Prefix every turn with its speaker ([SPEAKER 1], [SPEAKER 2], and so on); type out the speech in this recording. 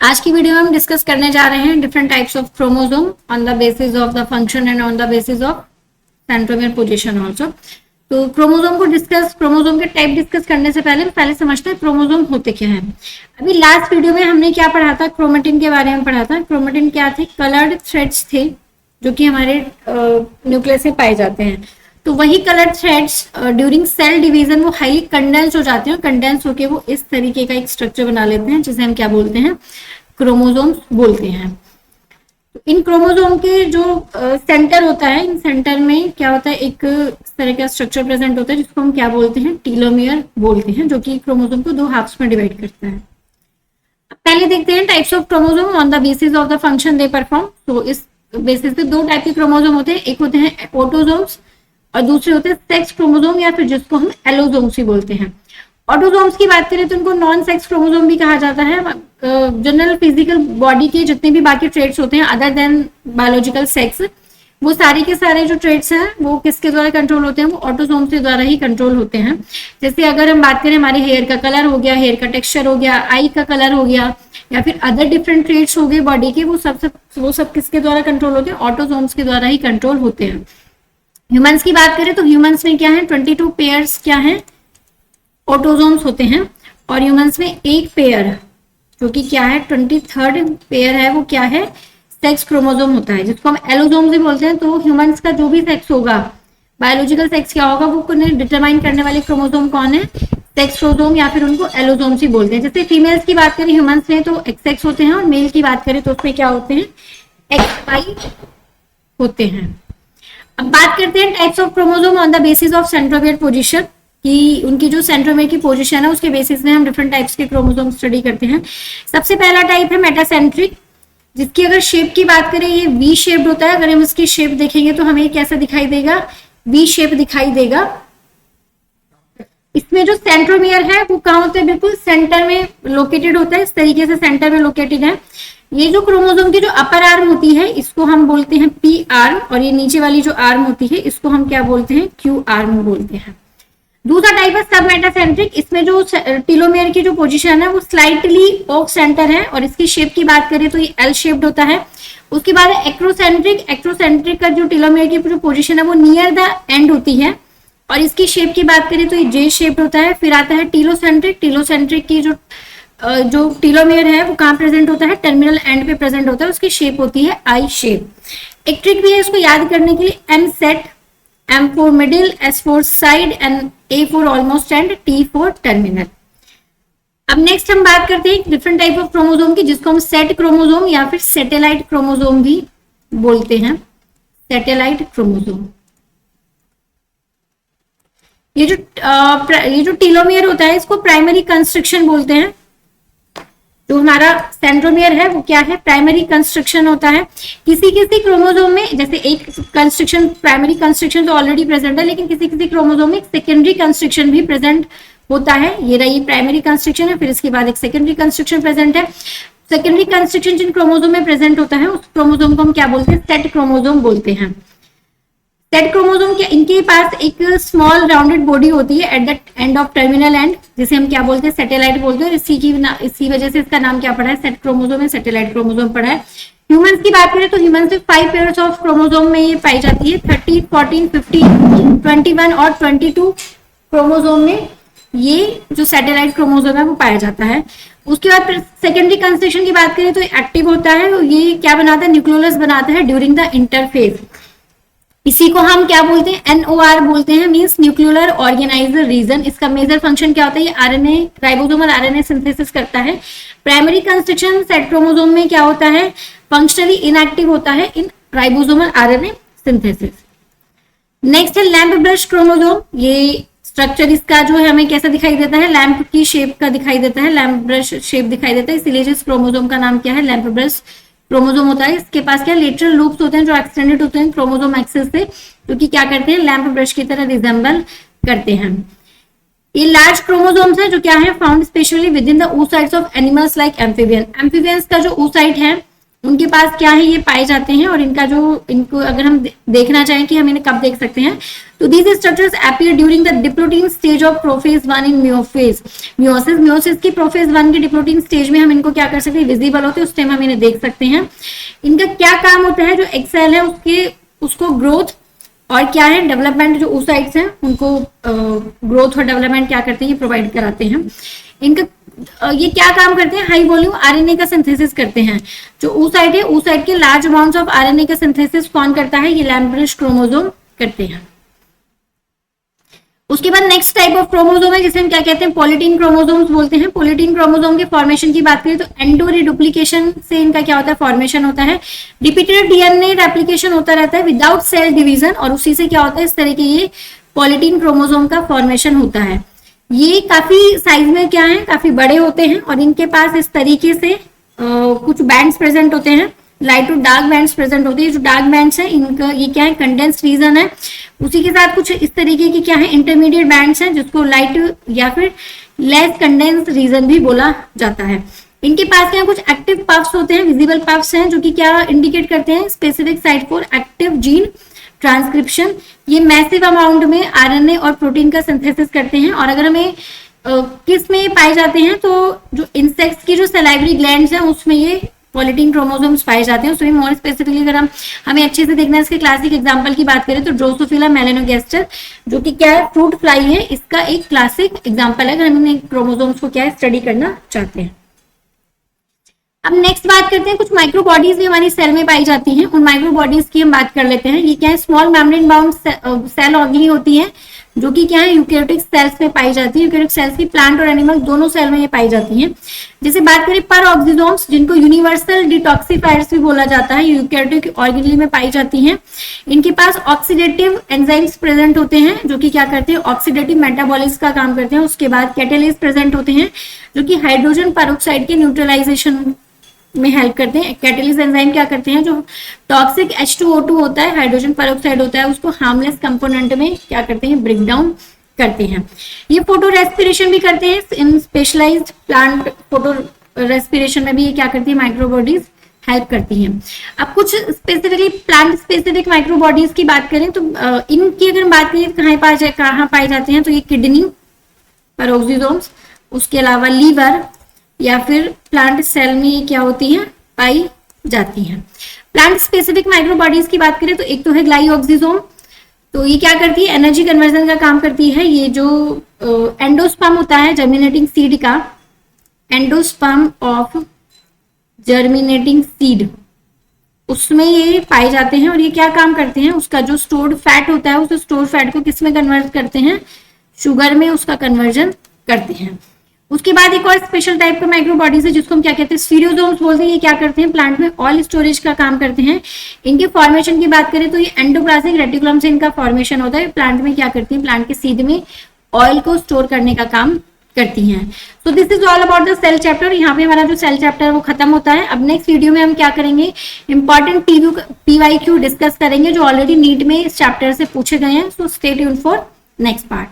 [SPEAKER 1] आज की वीडियो में हम डिस्कस करने जा रहे हैं different types of chromosome on the basis of the function and on the basis of centromere position also. तो क्रोमोसोम के टाइप डिस्कस करने से पहले समझते हैं क्रोमोसोम होते क्या हैं। अभी लास्ट वीडियो में हमने क्या पढ़ा था, क्रोमेटिन के बारे में पढ़ा था। क्रोमेटिन क्या थे? कलर्ड थ्रेड्स थे जो कि हमारे न्यूक्लियस में पाए जाते हैं। तो वही colour threads during cell division वो हाईली कंडेंस हो जाते हैं। कंडेंस होके वो इस तरीके का एक स्ट्रक्चर बना लेते हैं जिसे हम क्या बोलते हैं? क्रोमोसोम्स बोलते हैं। तो इन क्रोमोसोम के जो सेंटर होता है, इन सेंटर में क्या होता है, एक इस तरह का स्ट्रक्चर प्रेजेंट होता है जिसको हम क्या बोलते हैं? टीलोमियर बोलते हैं, जो कि क्रोमोसोम को दो हाफ्स में डिवाइड करता है। पहले देखते हैं types of chromosome on the basis of the function they perform. तो इस बेसिस पे दो टाइप के क्रोमोसोम होते हैं, एक होते हैं ऑटोसोम्स और दूसरे होते हैं सेक्स क्रोमोसोम या फिर जिसको हम एलोसोम्स भी बोलते हैं। ऑटोसोम्स की बात करें तो उनको नॉन सेक्स क्रोमोसोम भी कहा जाता है। जनरल फिजिकल बॉडी के जितने भी बाकी ट्रेट्स होते हैं अदर देन बायोलॉजिकल सेक्स, वो सारे के सारे जो ट्रेट्स हैं वो किसके द्वारा कंट्रोल होते हैं? वो ऑटोसोम्स के द्वारा ही कंट्रोल होते हैं। जैसे अगर हम बात करें हमारे हेयर का कलर हो गया, हेयर का टेक्सचर हो गया, आई का कलर हो गया, या फिर अदर डिफरेंट ट्रेट्स हो गए बॉडी के, वो सब किसके द्वारा कंट्रोल होते हैं? ऑटोसोम्स के द्वारा ही कंट्रोल होते हैं। ह्यूमंस की बात करें तो ह्यूमंस में क्या है? 22 पेयर्स क्या है? ऑटोसोम्स होते हैं। और ह्यूमंस में एक पेयर जो कि क्या है? 23rd पेयर है, वो क्या है? सेक्स क्रोमोसोम होता है, जिसको हम एलोसोम्स भी बोलते हैं। तो ह्यूमंस का जो भी सेक्स होगा, बायोलॉजिकल सेक्स क्या होगा, वो डिटरमाइन करने वाले क्रोमोसोम कौन है? सेक्स क्रोमोसोम, या फिर उनको एलोसोम्स ही बोलते हैं। जैसे फीमेल्स की बात करें ह्यूमंस में तो एक्स एक्स होते हैं, और मेल की बात करें तो उसमें क्या होते हैं? एक्स वाई होते हैं। अब बात करते हैं types of chromosome on the basis of centromere position, कि उनकी जो सेंट्रोमियर की पोजीशन है उसके बेसिस में हम डिफरेंट टाइप्स के क्रोमोसोम स्टडी करते हैं। सबसे पहला टाइप है मेटासेंट्रिक, जिसकी अगर शेप की बात करें ये वी शेप्ड होता है। अगर हम इसकी शेप देखेंगे तो हमें कैसा दिखाई देगा? वी शेप दिखाई देगा। इसमें जो सेंट्रोमियर है वो कहाँ होता है? बिल्कुल सेंटर में लोकेटेड होता है, इस तरीके से सेंटर में लोकेटेड है। ये जो क्रोमोसोम की जो अपर आर्म होती है इसको हम बोलते हैं पी आर्म, और ये नीचे वाली जो आर्म होती है इसको हम क्या बोलते हैं? क्यू आर्म बोलते हैं। दूसरा टाइप है सब मेटासेंट्रिक। इसमें जो टीलोमियर की जो पोजीशन है वो स्लाइटली ऑफ सेंटर है, और इसकी शेप की बात करें तो ये एल शेप्ड होता है। उसके बाद एक्रोसेंट्रिक। एक्रोसेंट्रिक का जो टीलोमियर की जो पोजीशन है वो नियर द एंड होती है, और इसकी शेप की बात करें तो ये जे शेप्ड होता है। फिर आता है टीलोसेंट्रिक। टीलोसेंट्रिक की जो टीलोमियर है वो कहाँ प्रेजेंट होता है? टर्मिनल एंड पे प्रेजेंट होता है, उसकी शेप होती है आई शेप। एक ट्रिक भी है इसको याद करने के लिए, M set, M for middle, S for side, and A for almost end T for terminal. अब नेक्स्ट हम बात करते हैं डिफरेंट टाइप ऑफ क्रोमोसोम की, जिसको हम सेट क्रोमोसोम या फिर सैटेलाइट क्रोमोसोम भी बोलते हैं। सैटेलाइट क्रोमोसोम, ये जो टीलोमियर होता है इसको प्राइमरी कंस्ट्रक्शन बोलते हैं। जो हमारा सेंट्रोमियर है वो क्या है? प्राइमरी कंस्ट्रक्शन होता है। किसी किसी क्रोमोसोम में, जैसे एक कंस्ट्रक्शन, प्राइमरी कंस्ट्रक्शन तो ऑलरेडी प्रेजेंट है, लेकिन किसी किसी क्रोमोसोम में सेकेंडरी कंस्ट्रक्शन भी प्रेजेंट होता है। ये रही प्राइमरी कंस्ट्रक्शन है, फिर इसके बाद एक सेकेंडरी कंस्ट्रक्शन प्रेजेंट है। सेकेंडरी कंस्ट्रक्शन जिन क्रोमोसोम में प्रेजेंट होता है उस क्रोमोसोम को हम क्या बोलते हैं? सेट क्रोमोसोम बोलते हैं। सेट क्रोमोसोम के इनके पास एक स्मॉल राउंडेड बॉडी होती है at the end of terminal and, जिसे हम क्या बोलते हैं? सैटेलाइट बोलते हैं। इसी वजह से इसका नाम क्या पड़ा है? सेट क्रोमोसोम है, सैटेलाइट क्रोमोसोम पड़ा है। ह्यूमंस की बात करें तो ह्यूमंस में 5 पेयर्स ऑफ क्रोमोसोम में ये पाई जाती है। 13, 14, 15, 21 और 22 क्रोमोसोम में ये जो सैटेलाइट क्रोमोसोम है वो पाया जाता है। उसके बाद सेकेंडरी कंस्ट्रक्शन की बात करें तो एक्टिव होता है। ये क्या बनाता है? न्यूक्लियोलस बनाता है ड्यूरिंग द इंटरफेज। इसी को हम क्या बोलते हैं? NOR बोलते हैं, मींस न्यूक्लियोलर ऑर्गेनाइजर रीजन। इसका मेजर फंक्शन क्या होता है? ये आरएनए, राइबोसोमल आरएनए सिंथेसिस करता है। प्राइमरी कंस्ट्रक्शन सेट क्रोमोसोम में क्या होता है? फंक्शनली इनएक्टिव होता है इन राइबोसोमल आरएनए सिंथेसिस। नेक्स्ट है लैंप ब्रश क्रोमोसोम। ये स्ट्रक्चर इसका जो है हमें कैसा दिखाई देता है? लैंप की शेप का दिखाई देता है, लैंप ब्रश शेप दिखाई देता है, इसीलिए इस क्रोमोसोम का नाम क्या है? लैंप ब्रश क्रोमोसोम होता है। इसके पास क्या लेटरल लूप्स होते हैं जो एक्सटेंडेड होते हैं क्रोमोसोम एक्सिस से, जो कि क्या करते हैं? लैंप ब्रश की तरह रिजेंबल करते हैं। ये लार्ज क्रोमोसोम्स हैं जो क्या है? Found specially with in the oocytes of animals like amphibian. Amphibians का जो oocyte है उनके पास क्या है? ये पाए जाते हैं। और इनको अगर हम देखना चाहें कि हम इन्हें कब देख सकते हैं तो these structures appear during the diplotin stage of prophase 1 in meiosis. Meiosis की prophase 1 की diplotin stage में हम इनको क्या कर सकते हैं, विजिबल होते हैं, उस टाइम हम इन्हें देख सकते हैं. इनका क्या काम होता है, जो एक सेल है उसको ग्रोथ और क्या है डेवलपमेंट, जो oocytes हैं उनको ग्रोथ और डेवलपमेंट क्या करते हैं, ये प्रोवाइड कराते हैं. इनका ये क्या काम करते हैं, हाई वॉल्यूम आरएनए का सिंथेसिस करते हैं. जो oocyte है, oocyte के लार्ज अमाउंट्स ऑफ आरएनए का सिंथेसिस कौन करता है, ये लैम्ब्रिश क्रोमोसोम करते हैं. उसके बाद नेक्स्ट टाइप ऑफ क्रोमोसोम है जिसे हम क्या कहते हैं, पॉलीटीन क्रोमोसोम्स बोलते हैं. पॉलीटीन क्रोमोसोम के फॉर्मेशन की बात करें तो एंडो रिडुप्लीकेशन से इनका क्या होता है, फॉर्मेशन होता है. रिपीटेड डीएनए रेप्लिकेशन होता रहता है विदाउट सेल डिवीजन, और उसी से क्या होता है, इस तरह के ये पॉलीटीन क्रोमोसोम का फॉर्मेशन होता है. ये काफी साइज में क्या है, काफी बड़े होते हैं, और इनके पास इस तरीके से कुछ बैंड्स प्रेजेंट होते हैं, light to dark bands present होते हैं. जो डार्क बैंड्स है इनका ये क्या है, कंडेंस्ड रीजन है. उसी के साथ कुछ इस तरीके की क्या है, इंटरमीडिएट बैंड्स हैं जिसको लाइट या फिर लेस कंडेंस्ड रीजन भी बोला जाता है. इनके पास क्या कुछ एक्टिव पफ्स होते हैं, विजिबल पफ्स हैं, जो कि क्या इंडिकेट करते हैं, specific site for active gene transcription. ये मैसिव अमाउंट में आरएनए और प्रोटीन का सिंथेसिस करते हैं. और अगर हमें किस में पाए जाते हैं, तो जो इंसेक्ट्स की जो सलाइवरी ग्लैंड्स हैं उसमें ये पॉलीटीन क्रोमोसोम्स पाए जाते हैं. उसमें मोर स्पेसिफिकली अगर हमें अच्छे से देखना है, इसके क्लासिक एग्जांपल की बात करें तो ड्रोसोफिला मेलानोगैस्टर, जो कि क्या है, फ्रूट फ्लाई है, इसका एक क्लासिक एग्जांपल है अगर हम क्रोमोसोम्स को क्या है, स्टडी करना चाहते हैं. अब नेक्स्ट बात करते हैं, कुछ माइक्रोबॉडीज भी हमारी सेल में पाई जाती हैं. उन माइक्रोबॉडीज की हम बात कर लेते हैं. ये क्या है, स्मॉल मेम्ब्रेन बाउंड सेल ऑर्गेनी होती है, जो कि क्या है, यूकैरियोटिक सेल्स में पाई जाती है. यूकैरियोटिक सेल्स की प्लांट और एनिमल दोनों सेल में ये पाई जाती हैं. जैसे बात करें परऑक्सीसोम्स, जिनको यूनिवर्सल डिटॉक्सिफायर्स भी बोला जाता है, यूकैरियोटिक ऑर्गेनेली में पाई जाती हैं. इनके पास ऑक्सीडेटिव एंजाइम्स प्रेजेंट होते हैं, जो कि क्या करते हैं, ऑक्सीडेटिव मेटाबॉलिज्म का काम करते हैं. उसके बाद कैटेलिस प्रेजेंट होते हैं, जो कि हाइड्रोजन पेरोक्साइड के न्यूट्रलाइजेशन में हेल्प करते हैं. कैटेलिस एंजाइम क्या करते हैं, जो टॉक्सिक H2O2 होता है, हाइड्रोजन पेरोक्साइड होता है, उसको हार्मलेस कंपोनेंट में क्या करते हैं, ब्रेक डाउन करते हैं. ये फोटो रेस्पिरेशन भी करते हैं. इन स्पेशलाइज्ड प्लांट फोटो रेस्पिरेशन में भी ये क्या करती है, माइक्रोबॉडीज हेल्प करती हैं. अब कुछ स्पेसिफिकली प्लांट स्पेसिफिक माइक्रोबॉडीज की बात करें तो इनकी अगर बात करें कहाँ पाए जाते हैं, तो ये किडनी पेरोक्सीसोम्स, उसके अलावा लीवर या फिर प्लांट सेल में ये क्या होती हैं, पाई जाती हैं. प्लांट स्पेसिफिक माइक्रोबॉडीज की बात करें तो एक तो है ग्लाइऑक्सिसोम. तो ये क्या करती है, एनर्जी कन्वर्जन का काम करती है. ये जो एंडोस्पर्म होता है जर्मिनेटिंग सीड का, एंडोस्पर्म ऑफ जर्मिनेटिंग सीड, उसमें ये पाए जाते हैं. और ये क्या काम करते हैं, उसका जो स्टोर्ड फैट होता है, उस स्टोर्ड फैट को किस में कन्वर्ट करते हैं, शुगर में उसका कन्वर्जन करते हैं. उसके बाद एक और स्पेशल टाइप का माइक्रोबॉडीज है जिसको हम क्या कहते हैं, स्फीरियोसोम्स बोलते हैं. ये क्या करते हैं, प्लांट में ऑयल स्टोरेज का काम करते हैं. इनके फॉर्मेशन की बात करें तो ये एंडोप्लाज्मिक रेटिकुलम से इनका फॉर्मेशन होता है. प्लांट में क्या करती है, प्लांट के सीड में ऑयल को स्टोर करने का काम करती हैं. तो this is all about the cell chapter. यहाँ पे हमारा जो सेल चैप्टर है वो खत्म होता है. अब नेक्स्ट वीडियो में हम क्या करेंगे, इंपॉर्टेंट PYQ डिस्कस करेंगे जो ऑलरेडी नीट में इस चैप्टर से पूछे गए हैं. So stay tuned for next part.